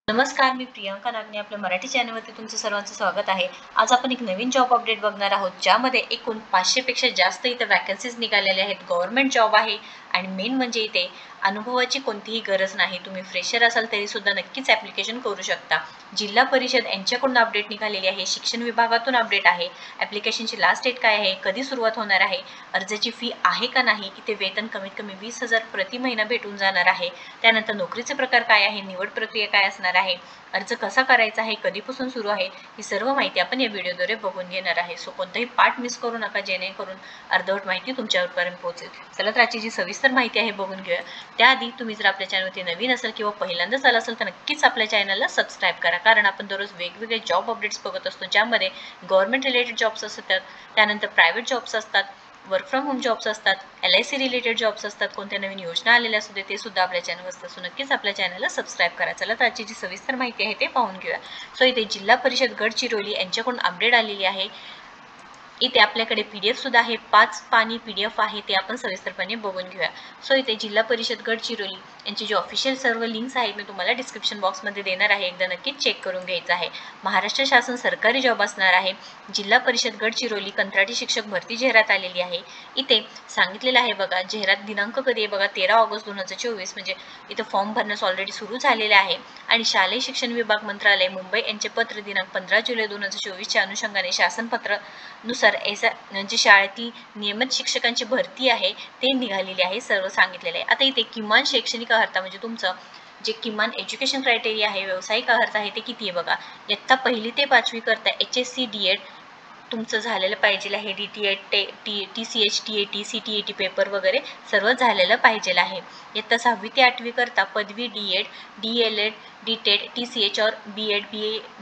नमस्कार, मी प्रियंका नागने आपल्या मराठी चॅनलवरती तुमचं सर्वांचं स्वागत आहे. आज आपण एक नवीन जॉब अपडेट बघणार आहोत, ज्यामध्ये एकूण 500 पेक्षा जास्त इथे वॅकन्सीज निघालेल्या आहेत. गव्हर्नमेंट जॉब आहे आणि मेन म्हणजे इथे अनुभवाची कोणतीही गरज नाही. तुम्ही फ्रेशर असाल तरी सुद्धा नक्कीच ॲप्लिकेशन करू शकता. जिल्हा परिषद यांच्याकडून अपडेट निघालेली आहे, शिक्षण विभागातून अपडेट आहे. ॲप्लिकेशनची लास्ट डेट काय आहे, कधी सुरुवात होणार आहे, अर्जाची फी आहे का नाही, इथे वेतन कमीत कमी 20,000 प्रति महिना भेटून जाणार आहे. त्यानंतर नोकरीचे प्रकार काय आहे, निवड प्रक्रिया काय असणार आहे, अर्ज कसा करायचा आहे, कधीपासून सुरू आहे, ही सर्व माहिती आपण या व्हिडिओद्वारे बघून घेणार आहे. सो कोणताही पार्ट मिस करू नका, जेणेकरून अर्धवट माहिती तुमच्यापर्यंत पोहोचेल. चला तर आजची जी सविस्तर माहिती आहे बघून घेऊया. त्याआधी तुम्ही जर आपल्या चॅनलवरती नवीन असाल किंवा पहिल्यांदाच आला असेल तर नक्कीच आपल्या चॅनलला सबस्क्राईब करा, कारण आपण दररोज वेगवेगळे जॉब अपडेट्स बघत असतो, ज्यामध्ये गव्हर्नमेंट रिलेटेड जॉब्स असतात, त्यानंतर प्रायव्हेट जॉब्स असतात, वर्क फ्रॉम होम जॉब्स असतात, LIC रिलेटेड जॉब्स असतात, कोणत्या नवीन योजना आलेल्या असू दे ते सुद्धा आपल्या चॅनलवर असतात. सो नक्कीच आपल्या चॅनलला सबस्क्राईब करा. चला तर आजची जी सविस्तर माहिती आहे ते पाहून घेऊया. सो इथे जिल्हा परिषद गडचिरोली यांच्याकडून अपडेट आलेली आहे. इथे आपल्याकडे PDF सुद्धा आहे, 5 पानी PDF आहे, ते आपण सविस्तरपणे बघून घेऊया. सो इथे जिल्हा परिषद गडचिरोली यांची जी ऑफिशियल सर्व लिंक्स आहेत मी तुम्हाला डिस्क्रिप्शन बॉक्समध्ये देणार आहे, एकदा नक्कीच चेक करून घ्यायचं आहे. महाराष्ट्र शासन सरकारी जॉब असणार आहे. जिल्हा परिषद गडचिरोली कंत्राटी शिक्षक भरती जाहिरात आलेली आहे. इथे सांगितलेलं आहे बघा, जाहिरात दिनांक कधी आहे बघा, 13 ऑगस्ट 2024. म्हणजे इथे फॉर्म भरण्यास ऑलरेडी सुरू झालेले आहे. आणि शालेय शिक्षण विभाग मंत्रालय मुंबई यांचे पत्र दिनांक 15 जुलै 2024च्या अनुषंगाने शासन पत्रानुसार म्हणजे शाळेतील नियमित शिक्षकांची भरती आहे ते निघालेली आहे, सर्व सांगितलेले आहे. आता इथे किमान शैक्षणिक अर्हता म्हणजे तुमचं जे किमान एज्युकेशन क्रायटेरिया आहे, व्यावसायिक अर्हता आहे, ते किती आहे बघा. इयत्ता 1ली ते 5वी करता HSC DED तुमचं झालेलं पाहिजे आहे. DTED TCH TAT CTET paper वगैरे सर्व झालेलं पाहिजे आहे. इयत्ता 6वी ते 8वी करता पदवी DED DLED DTED TCH और BEd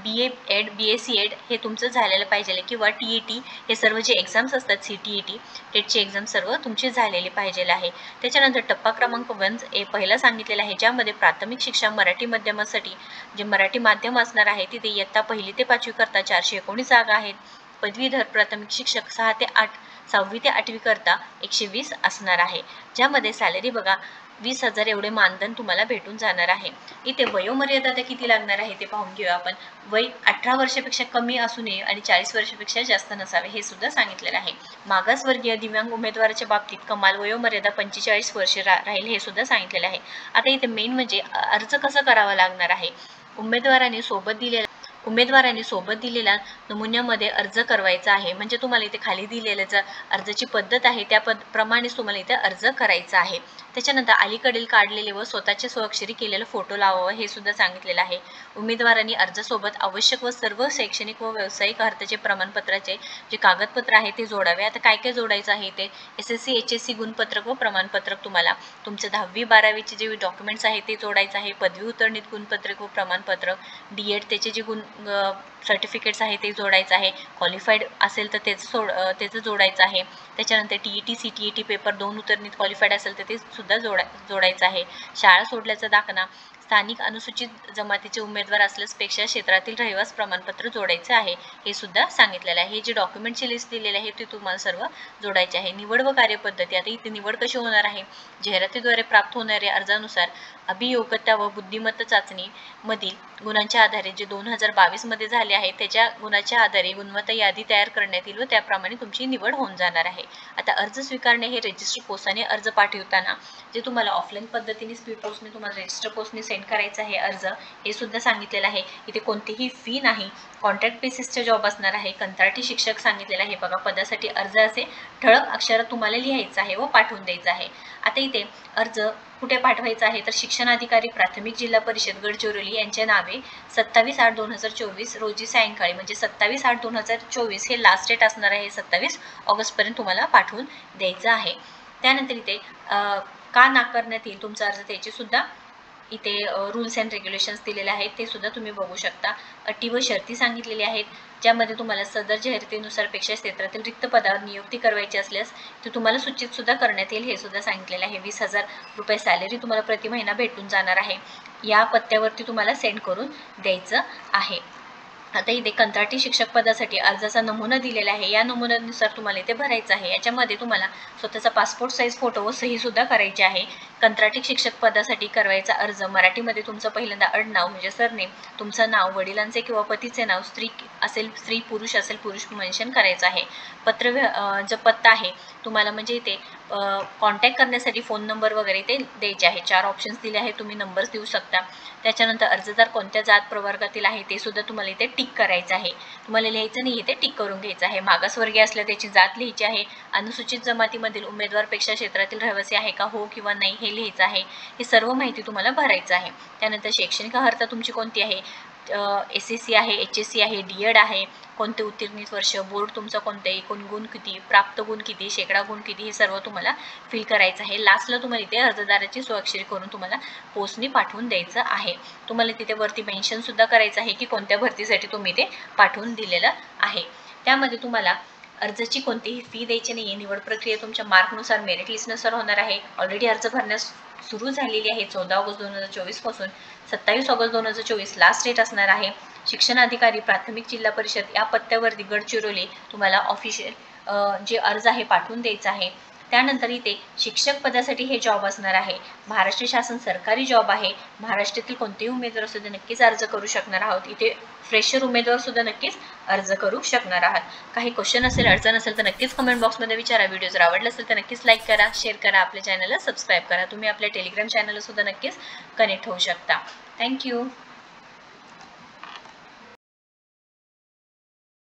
BAEd BACEd हे तुमचं झालेलं पाहिजे, किंवा TET हे सर्व जे एक्झाम्स असतात, CTET टेटची एक्झाम सर्व तुमची झालेली पाहिजे आहे. त्याच्यानंतर टप्पा क्रमांक 1A पहिला सांगितलेला आहे, ज्यामध्ये प्राथमिक शिक्षण मराठी माध्यमासाठी जे मराठी माध्यम असणार आहे तिथे इयत्ता 1ली ते 5वी करता 419 जागा आहेत. पदवीधर प्राथमिक शिक्षक 6वी ते 8वी करता 120 असणार आहे, ज्यामध्ये सॅलरी बघा 20,000 एवढे मानधन तुम्हाला भेटून जाणार आहे. इथे वयोमर्यादा आता किती लागणार आहे ते पाहून घेऊया आपण. वय 18 वर्षापेक्षा कमी असू नये आणि 40 वर्षापेक्षा जास्त नसावे, हे सुद्धा सांगितलेलं आहे. मागासवर्गीय दिव्यांग उमेदवाराच्या बाबतीत कमाल वयोमर्यादा 45 वर्षे राहील, हे सुद्धा सांगितलेलं आहे. आता इथे मेन म्हणजे अर्ज कसा करावा लागणार आहे. उमेदवारांनी सोबत दिलेल्या नमुन्यामध्ये अर्ज करायचा आहे. म्हणजे तुम्हाला इथे खाली दिलेल्या अर्जाची पद्धत आहे त्या प्रमाणेच तुम्हाला इथे अर्ज करायचा आहे. त्याच्यानंतर अलीकडील काढलेले व स्वतःचे स्वाक्षरी केलेला फोटो लावावा, हे सुद्धा सांगितलेलं आहे. उमेदवारांनी अर्जासोबत आवश्यक व सर्व शैक्षणिक व व्यावसायिक अर्हतेचे प्रमाणपत्राचे जे कागदपत्र आहे ते जोडावे. आता काय काय जोडायचं आहे ते SSC HSC गुणपत्रक व प्रमाणपत्रक, तुम्हाला तुमचं 10वी 12वीचे जे डॉक्युमेंट्स आहे ते जोडायचं आहे. पदवी उत्तीर्णित गुणपत्रक व प्रमाणपत्र, DED त्याचे जे सर्टिफिकेट्स आहे ते जोडायचं आहे. क्वालिफाईड असेल तर त्याचं जोडायचं आहे. त्याच्यानंतर TET CTET पेपर 2 उत्तीर्णित क्वालिफाईड असेल तर ते सुद्धा जोडायचं आहे. शाळा सोडल्याचा दाखला, स्थानिक अनुसूचित जमातीचे उमेदवार असल्यासपेक्षा क्षेत्रातील रहिवास प्रमाणपत्र जोडायचे आहे, हे सुद्धा सांगितलेलं आहे. हे जे डॉक्युमेंटची लिस्ट दिलेली आहे ते तुम्हाला सर्व जोडायचे आहे. निवड व कार्यपद्धती, आता इथे निवड कशी होणार आहे. जाहिरातीद्वारे प्राप्त होणाऱ्या अर्जानुसार अभियोग्यता व बुद्धिमत्ता चाचणी मधील गुणांच्या आधारे जे 2022 मध्ये झाले आहे त्याच्या गुणाच्या आधारे गुणवत्ता यादी तयार करण्यात येईल व त्याप्रमाणे तुमची निवड होऊन जाणार आहे. आता अर्ज स्वीकारणे हे रजिस्टर पोस्टाने अर्ज पाठवताना जे तुम्हाला ऑफलाईन पद्धतीने स्पीड पोस्टने तुम्हाला रजिस्टर पोस्टने सेंड करायचं आहे अर्ज, हे सुद्धा सांगितलेलं आहे. इथे कोणतीही फी नाही, कॉन्ट्रॅक्ट बेसिसचा जॉब असणार आहे. कंत्राटी शिक्षक सांगितलेलं आहे बघा. पदासाठी अर्ज असे ठळक अक्षरात तुम्हाला लिहायचं आहे व पाठवून द्यायचं आहे. आता इथे अर्ज कुठे पाठवायचा आहे तर शिक्षणाधिकारी प्राथमिक जिल्हा परिषद गडचिरोली यांच्या नावे 27/8/2024 रोजी सायंकाळी, म्हणजे 27/8/2024 हे लास्ट डेट असणार आहे. 27 ऑगस्टपर्यंत तुम्हाला पाठवून द्यायचं आहे. त्यानंतर इथे का नाकारण्यात येईल तुमचा अर्ज त्याची सुद्धा इथे रूल्स अँड रेग्युलेशन्स दिलेले आहेत, ते सुद्धा तुम्ही बघू शकता. अटी व शर्ती सांगितलेली आहेत, ज्यामध्ये तुम्हाला सदर जाहिरातीनुसार पेक्षा क्षेत्रातील रिक्त पदावर नियुक्ती करायची असल्यास ते तुम्हाला सूचित सुद्धा करण्यात येईल, हे सुद्धा सांगितलेलं आहे. 20,000 रुपये सॅलरी तुम्हाला प्रति महिना भेटून जाणार आहे. या पत्त्यावरती तुम्हाला सेंड करून द्यायचं आहे. आता इथे कंत्राटी शिक्षक पदासाठी अर्जाचा नमुना दिलेला आहे. या नमुन्यानुसार तुम्हाला इथे भरायचं आहे. याच्यामध्ये तुम्हाला स्वतःचा पासपोर्ट साईज फोटो व सही सुद्धा करायची आहे. कंत्राटी शिक्षक पदासाठी करायचा अर्ज मराठीमध्ये तुमचं पहिल्यांदा आडनाव म्हणजे सरनेम, तुमचं नाव, वडिलांचे किंवा पतीचे नाव, स्त्री असेल स्त्री, पुरुष असेल पुरुष मेन्शन करायचं आहे. जो पत्ता आहे तुम्हाला म्हणजे इथे कॉन्टॅक्ट करण्यासाठी फोन नंबर वगैरे ते द्यायचे आहे. 4 ऑप्शन्स दिले आहेत, तुम्ही नंबर्स देऊ शकता. त्याच्यानंतर अर्जदार कोणत्या जात प्रवर्गातील आहे ते सुद्धा तुम्हाला इथे टिक करायचं आहे. तुम्हाला लिहायचं नाही, इथे टिक करून घ्यायचं आहे. मागासवर्गीय असल्या त्याची जात लिहायची आहे. अनुसूचित जमातीमधील उमेदवारपेक्षा क्षेत्रातील रहिवासी आहे का, हो किंवा नाही हे लिहायचं आहे. ही सर्व माहिती तुम्हाला भरायचं आहे. त्यानंतर शैक्षणिक अर्हता तुमची कोणती आहे, SSC आहे, HSC आहे, DED आहे, कोणते उत्तीर्णित वर्ष, बोर्ड तुमचं कोणतं आहे, एकूण गुण किती, प्राप्त गुण किती, शेकडा गुण किती, हे सर्व तुम्हाला फिल करायचं आहे. लास्टला तुम्हाला इथे अर्जदाराची स्वाक्षरी करून तुम्हाला पोस्टनी पाठवून द्यायचं आहे. तुम्हाला तिथे वरती मेन्शन सुद्धा करायचं आहे की कोणत्या भरतीसाठी तुम्ही ते पाठवून दिलेलं आहे. त्यामध्ये तुम्हाला अर्जाची कोणतीही फी द्यायची नाही आहे. निवड प्रक्रिया तुमच्या मार्कनुसार, मेरिट लिस्टनुसार होणार आहे. ऑलरेडी अर्ज भरण्यास सुरू झालेली आहे. 14 ऑगस्ट 2024 पासून 27 ऑगस्ट 2024 लास्ट डेट असणार आहे. शिक्षण अधिकारी प्राथमिक जिल्हा परिषद या पत्त्यावरती गडचिरोली तुम्हाला ऑफिशियल जे अर्ज आहे पाठवून द्यायचा आहे. त्यानंतर इथे शिक्षक पदासाठी हे जॉब असणार आहे. महाराष्ट्र शासन सरकारी जॉब आहे. महाराष्ट्रातील कोणतेही उमेदवार सुद्धा नक्कीच अर्ज करू शकणार आहोत. इथे फ्रेशर उमेदवार सुद्धा नक्कीच अर्ज करू शकणार आहात. काही क्वेश्चन असेल, अडचण असेल तर नक्कीच कमेंट बॉक्समध्ये विचारा. व्हिडिओ जर आवडला असेल तर नक्कीच लाईक करा, शेअर करा, आपल्या चॅनलला सबस्क्राईब करा. तुम्ही आपल्या टेलिग्राम चॅनलला सुद्धा नक्कीच कनेक्ट होऊ शकता. थँक्यू.